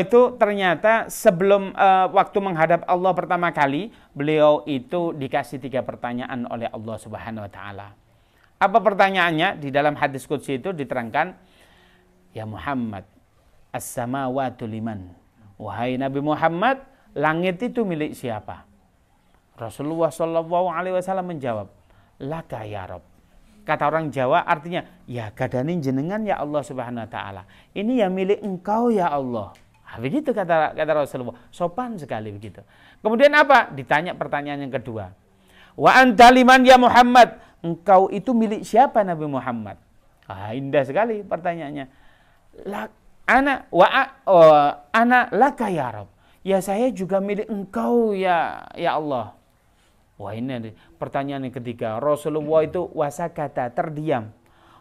Itu ternyata sebelum waktu menghadap Allah pertama kali, beliau itu dikasih 3 pertanyaan oleh Allah Subhanahu wa taala. Apa pertanyaannya? Di dalam hadis qudsi itu diterangkan, ya Muhammad, as-samawatu liman? Wahai Nabi Muhammad, langit itu milik siapa? Rasulullah Shallallahu alaihi wasallam menjawab, laka ya Rabb. Kata orang Jawa artinya, ya gadanin jenengan ya Allah Subhanahu wa taala. Ini ya milik engkau ya Allah. Nah, begitu kata Rasulullah, sopan sekali begitu. Kemudian apa? Ditanya pertanyaan yang kedua. Wa anta liman ya Muhammad? Engkau itu milik siapa Nabi Muhammad? Ah, indah sekali pertanyaannya. Ana laka ya Rabb. Ya saya juga milik engkau ya Allah. Wah, ini pertanyaan yang ketiga. Rasulullah itu wasakata, terdiam.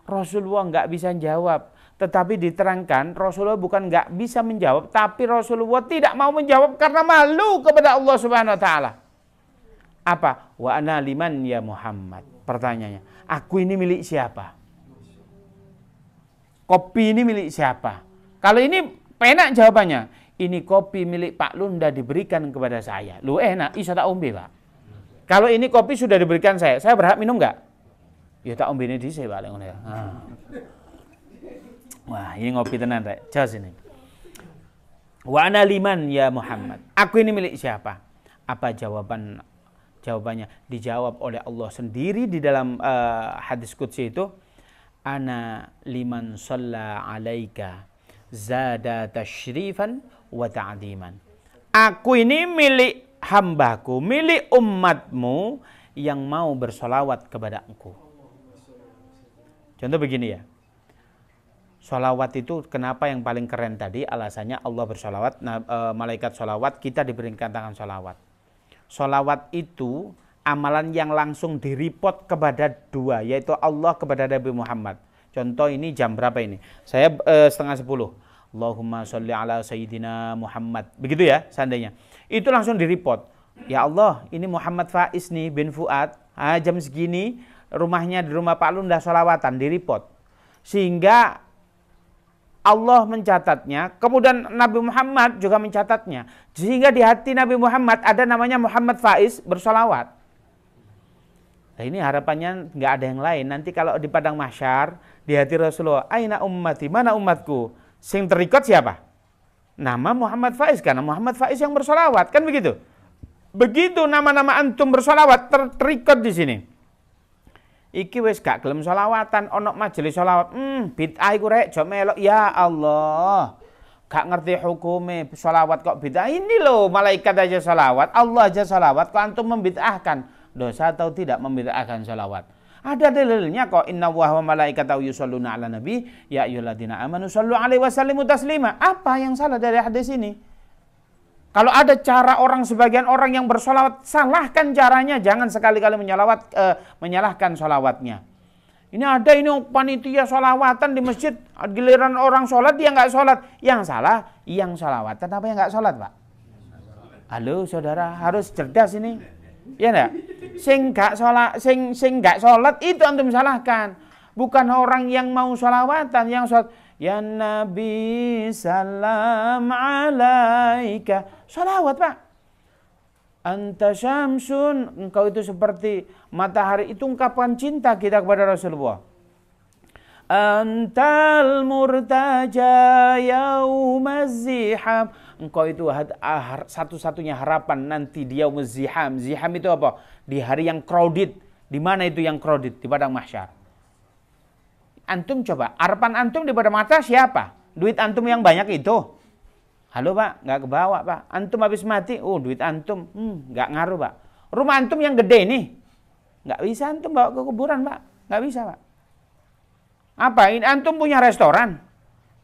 Rasulullah nggak bisa jawab. Tetapi diterangkan Rasulullah bukan nggak bisa menjawab, tapi Rasulullah tidak mau menjawab karena malu kepada Allah Subhanahu wa taala. Apa? Wa ana liman ya Muhammad. Pertanyaannya, aku ini milik siapa? Kopi ini milik siapa? Kalau ini penak jawabannya. Ini kopi milik Pak Lunda diberikan kepada saya. Lu enak, iso tak ombe, Pak. Kalau ini kopi sudah diberikan saya berhak minum nggak? Ya tak ombe ini dhisik, Pak. Wah, ini ngopi tenan, Rek. Jos ini. Wa ana liman ya Muhammad. Aku ini milik siapa? Apa jawabannya? Dijawab oleh Allah sendiri di dalam hadis qudsi itu. Ana liman shalla alaika zada tashrifan wa ta'diman. Aku ini milik hambaku, milik umatmu yang mau bersolawat kepada engkau. Contoh begini ya. Solawat itu kenapa yang paling keren tadi? Alasannya Allah bersolawat, malaikat solawat, kita diberikan tangan solawat. Solawat itu amalan yang langsung direport kepada dua, yaitu Allah kepada Nabi Muhammad. Contoh ini jam berapa ini? Saya 9:30. Allahumma sholli ala sayyidina Muhammad. Begitu ya seandainya. Itu langsung direport. Ya Allah, ini Muhammad Faiz nih bin Fuad. Jam segini rumahnya di rumah Pak Lunda solawatan, direport. Sehingga Allah mencatatnya, kemudian Nabi Muhammad juga mencatatnya. Sehingga di hati Nabi Muhammad ada namanya Muhammad Faiz bersolawat. Nah, ini harapannya nggak ada yang lain. Nanti kalau di padang mahsyar, di hati Rasulullah, aina ummati, mana umatku? Sing terikot siapa? Nama Muhammad Faiz, karena Muhammad Faiz yang bersolawat, kan begitu? Begitu nama-nama antum bersolawat terikot di sini. Iki wis gak gelem solawatan, onok majelis solawat, bid'ah iku rek, jo melok, ya Allah. Gak ngerti hukumnya, solawat kok bid'ah. Ini loh, malaikat aja solawat, Allah aja solawat, kok antum membid'ahkan. Dosa atau tidak membid'ahkan solawat? Ada dalilnya kok, inna wa malaikatahu yusholluna ala nabi, ya ayyuhalladzina amanu shollu alaihi wasallimu taslima. Apa yang salah dari hadis ini? Kalau ada cara sebagian orang yang bersolawat, salahkan caranya, jangan sekali-kali menyalahkan solawatnya. Ini ada panitia solawatan di masjid, giliran orang sholat dia nggak sholat. Yang salah, yang solawatan apa yang nggak sholat, Pak? Halo saudara, harus cerdas ini, ya enggak? Sing nggak sholat itu antum salahkan, bukan orang yang mau solawatan, yang sholat. Ya Nabi salam alaika. Salawat, Pak. Anta syamsun. Engkau itu seperti matahari. Itu ungkapan cinta kita kepada Rasulullah. Antal murtaja yaumaz ziham. Engkau itu satu-satunya harapan nanti di yaumaz ziham. Ziham itu apa? Di hari yang crowded. Di mana itu yang crowded? Di padang mahsyar. Antum coba, harapan antum di pada mata siapa? Duit antum yang banyak itu. Halo Pak, nggak kebawa Pak. Antum habis mati, duit antum, nggak ngaruh Pak. Rumah antum yang gede nih, nggak bisa antum bawa ke kuburan Pak, nggak bisa Pak. Apa ini? Antum punya restoran,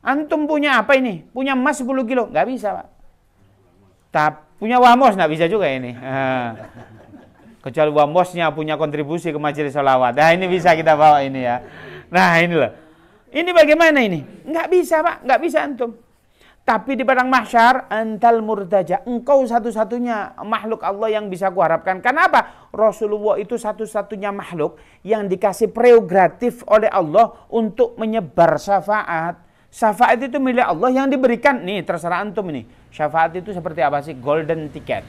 antum punya apa ini? Punya emas 10 kilo, nggak bisa Pak. Punya wamos nggak bisa juga ini. Kecuali wamosnya punya kontribusi ke majelis sholawat. Nah ini bisa kita bawa ini ya. Nah ini loh. Ini bagaimana ini? Nggak bisa Pak, nggak bisa antum. Tapi di padang mahsyar, antal murtaja. Engkau satu-satunya makhluk Allah yang bisa kuharapkan. Karena apa? Rasulullah itu satu-satunya makhluk yang dikasih prerogatif oleh Allah untuk menyebar syafaat. Syafaat itu milik Allah yang diberikan. Nih terserah antum ini. Syafaat itu seperti apa sih? Golden ticket.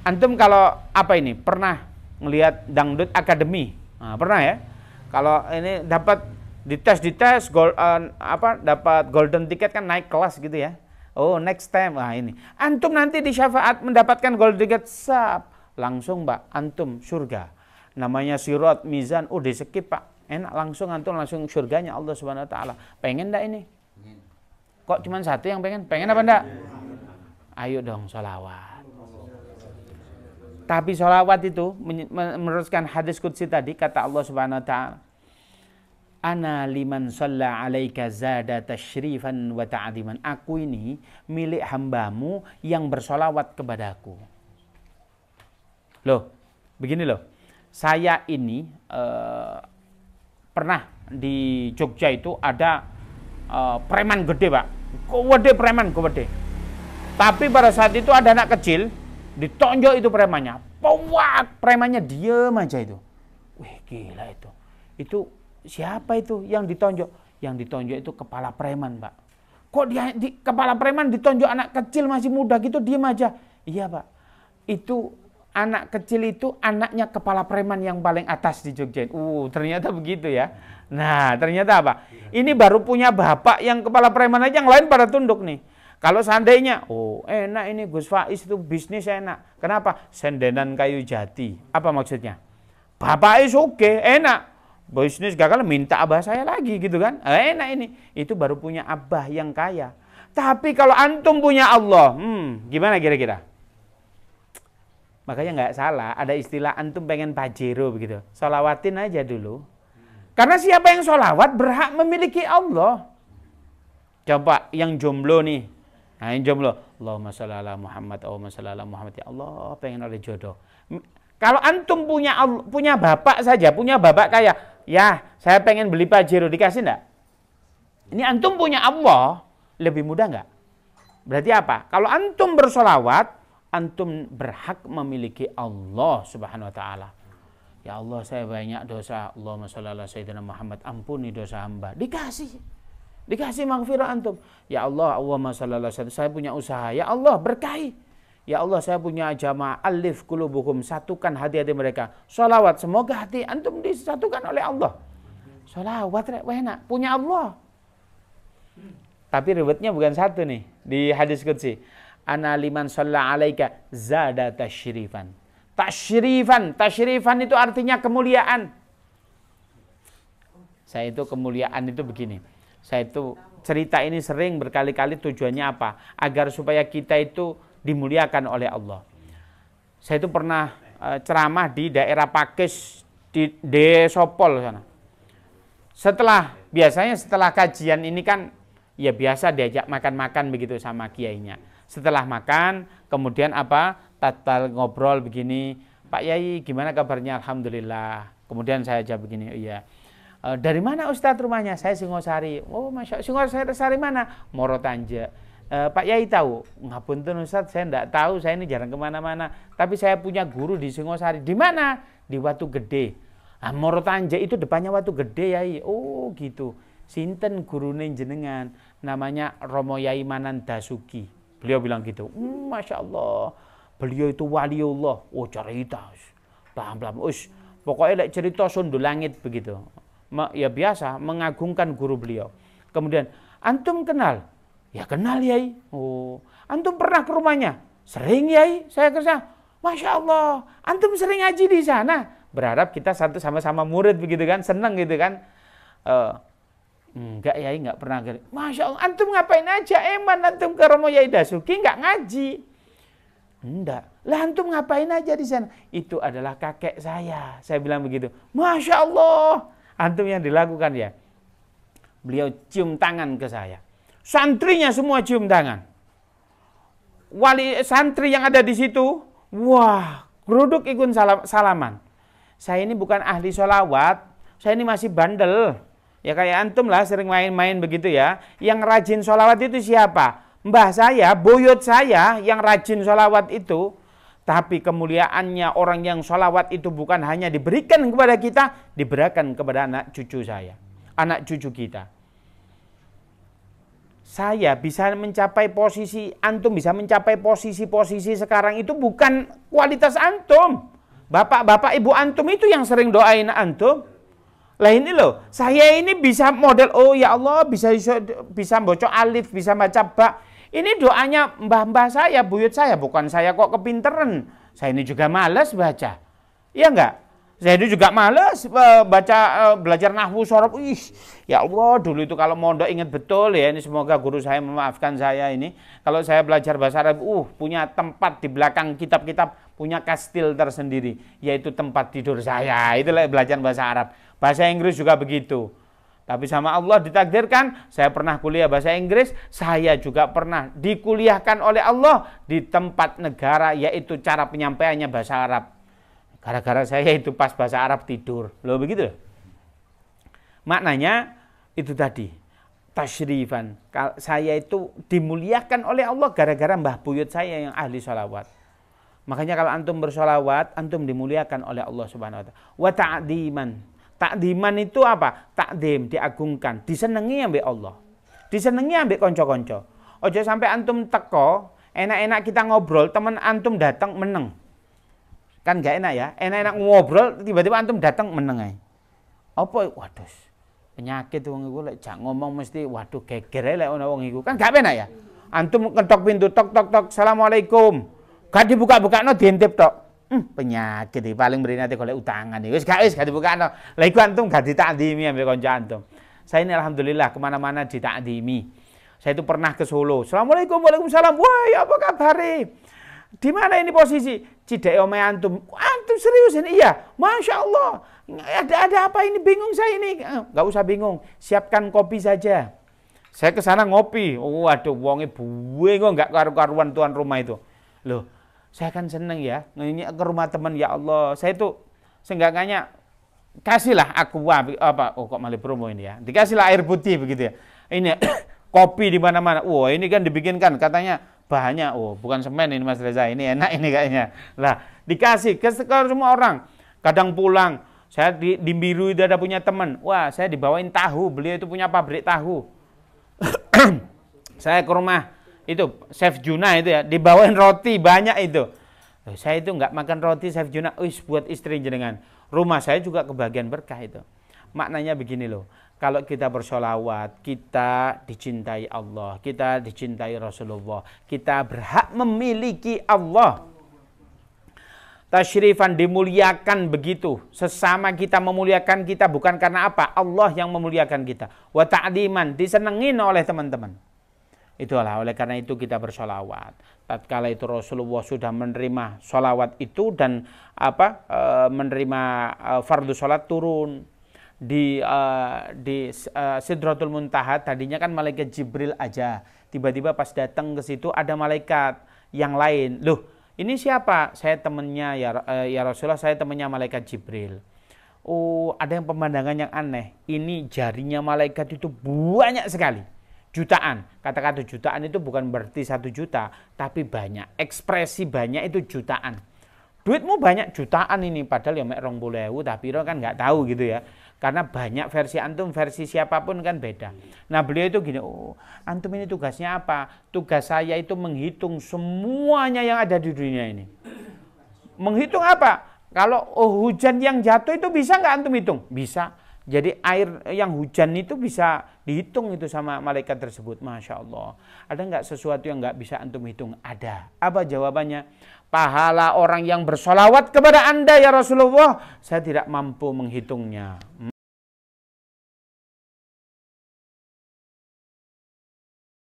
Antum kalau apa ini? Pernah ngelihat Dangdut Academy? Nah, pernah ya? Kalau ini dapat dites dapat golden ticket kan naik kelas gitu ya. Oh, next time. Wah, ini. Antum nanti di syafaat mendapatkan golden ticket, langsung Mbak, antum surga. Namanya sirat, mizan, di skip Pak. Enak langsung antum langsung surganya Allah Subhanahu wa taala. Pengen enggak ini? Kok cuma satu yang pengen? Pengen apa enggak? Ayo dong sholawat. Tapi sholawat itu meneruskan hadis qudsi tadi, kata Allah Subhanahu wa taala, ana liman shalla alaika zada tasyrifan wa ta'diman. Aku ini milik hambamu yang bersolawat kepadaku. Loh, begini loh. Saya ini pernah di Jogja itu ada preman gede Pak. Gede preman, gede. Tapi pada saat itu ada anak kecil, ditonjok itu premannya. Powak, premannya diem aja itu. Wih gila itu. Itu siapa itu yang ditonjok? Yang ditonjok itu kepala preman Pak. Kok dia kepala preman ditonjok anak kecil masih muda gitu diem aja? Iya Pak. Itu anak kecil itu anaknya kepala preman yang paling atas di Jogja. Ternyata begitu ya. Nah, ternyata apa? Ini baru punya bapak yang kepala preman aja, yang lain pada tunduk nih. Kalau seandainya, enak ini Gus Faiz itu bisnis enak. Kenapa? Sendenan kayu jati. Apa maksudnya? Bapak Is oke, enak. Bisnis gagal minta abah saya lagi gitu kan. Enak ini. Itu baru punya abah yang kaya. Tapi kalau antum punya Allah, gimana kira-kira? Makanya nggak salah, ada istilah antum pengen pajero begitu. Sholawatin aja dulu. Karena siapa yang sholawat berhak memiliki Allah. Coba yang jomblo nih. Nah yang jomblo. Allahumma sholli ala Muhammad, Allahumma sholli ala Muhammad. Ya Allah pengen oleh jodoh. Kalau antum punya bapak saja, punya bapak kaya. Ya saya pengen beli pajero, dikasih enggak? Ini antum punya Allah, lebih mudah enggak? Berarti apa? Kalau antum bersolawat, antum berhak memiliki Allah Subhanahu wa taala. Ya Allah, saya banyak dosa. Allahumma shalli ala sayyidina Muhammad, ampuni dosa hamba. Dikasih maghfirah antum. Ya Allah, Allahumma shalli ala sayyidina, saya punya usaha. Ya Allah, berkahi. Ya Allah, saya punya jamaah, alif qulubuhum, satukan hati-hati mereka. Sholawat, semoga hati antum disatukan oleh Allah. Sholawat, enak, punya Allah. Tapi ribetnya bukan satu nih di hadis qudsi. Ana liman shalla alaika zada tasyrifan. Tasyrifan itu artinya kemuliaan. Saya itu kemuliaan itu begini. Saya itu cerita ini sering berkali-kali, tujuannya apa? Agar supaya kita itu dimuliakan oleh Allah. Saya itu pernah ceramah di daerah Pakis di Desopol sana. Biasanya setelah kajian ini kan ya biasa diajak makan-makan begitu sama kiainya. Setelah makan, kemudian apa? Tatal ngobrol begini, Pak Yai gimana kabarnya? Alhamdulillah. Kemudian saya jawab begini, iya. Dari mana Ustadz rumahnya? Saya Singosari. Oh Masya Allah, Singosari mana? Morotanja. Pak Yai tahu? Ngapunten Ustadz, saya enggak tahu, saya ini jarang kemana-mana. Tapi saya punya guru di Singosari. Di mana? Di Watu Gede. Morotanja itu depannya Watu Gede Yai. Oh gitu. Sinten gurune jenengan? Namanya Romo Yai Manan Dasuki. Beliau bilang gitu, Masya Allah, beliau itu waliullah. Cerita, pelan-pelan, pokoknya like cerita sundul langit begitu. Ya biasa, mengagungkan guru beliau. Kemudian, antum kenal? Ya kenal Yai. Antum pernah ke rumahnya? Sering Yai, saya kerja. Masya Allah, antum sering ngaji di sana. Berharap kita satu sama-sama murid begitu kan, senang gitu kan. Enggak Yai, enggak pernah. Masya Allah, antum ngapain aja? Eman antum ke Romo Yai Dasuki enggak ngaji? Enggak. Lah antum ngapain aja di sana? Itu adalah kakek saya. Saya bilang begitu. Masya Allah, antum yang dilakukan ya. Beliau cium tangan ke saya. Santrinya semua cium tangan. Wali santri yang ada di situ, wah, geruduk ikut salaman. Saya ini bukan ahli sholawat, saya ini masih bandel. Ya kayak antum lah sering main-main begitu ya. Yang rajin sholawat itu siapa? Mbah saya, buyut saya yang rajin sholawat itu. Tapi kemuliaannya orang yang sholawat itu bukan hanya diberikan kepada kita, diberikan kepada anak cucu saya. Anak cucu kita. saya bisa mencapai posisi, antum bisa mencapai posisi-posisi sekarang itu bukan kualitas antum. Bapak-bapak, ibu antum itu yang sering doain antum. Lah ini loh, saya ini bisa model, oh ya Allah, bisa baca alif, bisa baca ba. Ini doanya mbah-mbah saya, buyut saya, bukan saya kok kepinteran. Saya ini juga malas baca. Iya enggak? Saya itu juga males belajar nahwu sorof. Ya Allah, dulu itu kalau mondok ingat betul ya, ini semoga guru saya memaafkan saya ini. Kalau saya belajar bahasa Arab, punya tempat di belakang kitab-kitab, punya kastil tersendiri, yaitu tempat tidur saya. Itulah belajar bahasa Arab. Bahasa Inggris juga begitu. Tapi sama Allah ditakdirkan, saya pernah kuliah bahasa Inggris, saya juga pernah dikuliahkan oleh Allah di tempat negara, yaitu cara penyampaiannya bahasa Arab. Gara-gara saya itu pas bahasa Arab tidur. Loh begitu. Maknanya itu tadi. Tasyrifan. Saya itu dimuliakan oleh Allah gara-gara mbah buyut saya yang ahli sholawat. Makanya kalau antum bersholawat, antum dimuliakan oleh Allah Subhanahu wa ta'ala. Wa ta'diman. Ta'diman itu apa? Ta'dim, diagungkan. Disenengi ambek Allah. Disenengi ambek konco-konco. Ojo sampai antum teko, enak-enak kita ngobrol, teman antum datang meneng. Kan gak enak ya, enak-enak ngobrol, tiba-tiba antum datang meneng. Apa? Waduh, penyakit wong iku lek jak ngomong mesti waduh geger lek ana wong iku. Kan gak enak ya. Antum ketok pintu tok tok tok, "Assalamualaikum." Gak dibuka-bukakno diintip tok. Penyakit iki paling mrene golek utangan iki. Wis gak dibukakno. Lah iku antum gak ditakdimi ambek kanca antum. Saya ini alhamdulillah kemana-mana ditakdimi. Saya itu pernah ke Solo. "Assalamualaikum." "Waalaikumsalam." "Woi, apa kabar? Di mana ini posisi?" "Cidek omae antum." "Antum serius ini?" "Iya." "Masya Allah. Ada apa ini? Bingung saya ini." "Gak usah bingung. Siapkan kopi saja." Saya ke sana ngopi. Waduh, wonge buwe kok gak karu-karuan tuan rumah itu. Loh, saya kan seneng ya. Nanya ke rumah teman, ya Allah. Saya itu seenggaknya kasihlah aqua apa? Oh kok malah promo ini ya. Dikasihlah air putih begitu ya. Ini kopi di mana-mana. Wah, ini kan dibikinkan katanya bahannya, bukan semen ini Mas Reza, ini enak ini kayaknya. Lah, dikasih ke semua orang. Kadang pulang, saya di Biru itu ada punya teman. Wah, saya dibawain tahu, beliau itu punya pabrik tahu. Saya ke rumah itu Chef Juna itu ya, dibawain roti banyak itu. Saya itu nggak makan roti Chef Juna, buat istri jenengan. Rumah saya juga kebagian berkah itu. Maknanya begini loh. Kalau kita bersolawat, kita dicintai Allah, kita dicintai Rasulullah, kita berhak memiliki Allah. Tasyrifan, dimuliakan begitu. Sesama kita memuliakan kita bukan karena apa? Allah yang memuliakan kita. Wa ta'diman, disenengin oleh teman-teman. Itulah oleh karena itu kita bersolawat. Tatkala itu Rasulullah sudah menerima solawat itu dan menerima fardu sholat turun. Di Sidratul Muntaha tadinya kan malaikat Jibril aja, tiba-tiba pas datang ke situ ada malaikat yang lain. Loh, ini siapa? Saya temennya ya Rasulullah, saya temennya malaikat Jibril. Ada yang pemandangan yang aneh. Ini jarinya malaikat itu banyak sekali, jutaan. Kata-kata jutaan itu bukan berarti 1 juta, tapi banyak. Ekspresi banyak itu jutaan. Duitmu banyak jutaan ini, padahal ya mek 20.000, tapi kan nggak tahu gitu ya. Karena banyak versi antum, versi siapapun kan beda. Nah beliau itu gini, antum ini tugasnya apa? Tugas saya itu menghitung semuanya yang ada di dunia ini. Menghitung apa? Kalau hujan yang jatuh itu bisa nggak antum hitung? Bisa. Jadi air yang hujan itu bisa dihitung itu sama malaikat tersebut. Masya Allah. Ada nggak sesuatu yang nggak bisa antum hitung? Ada. Apa jawabannya? Pahala orang yang bersolawat kepada Anda ya Rasulullah, saya tidak mampu menghitungnya.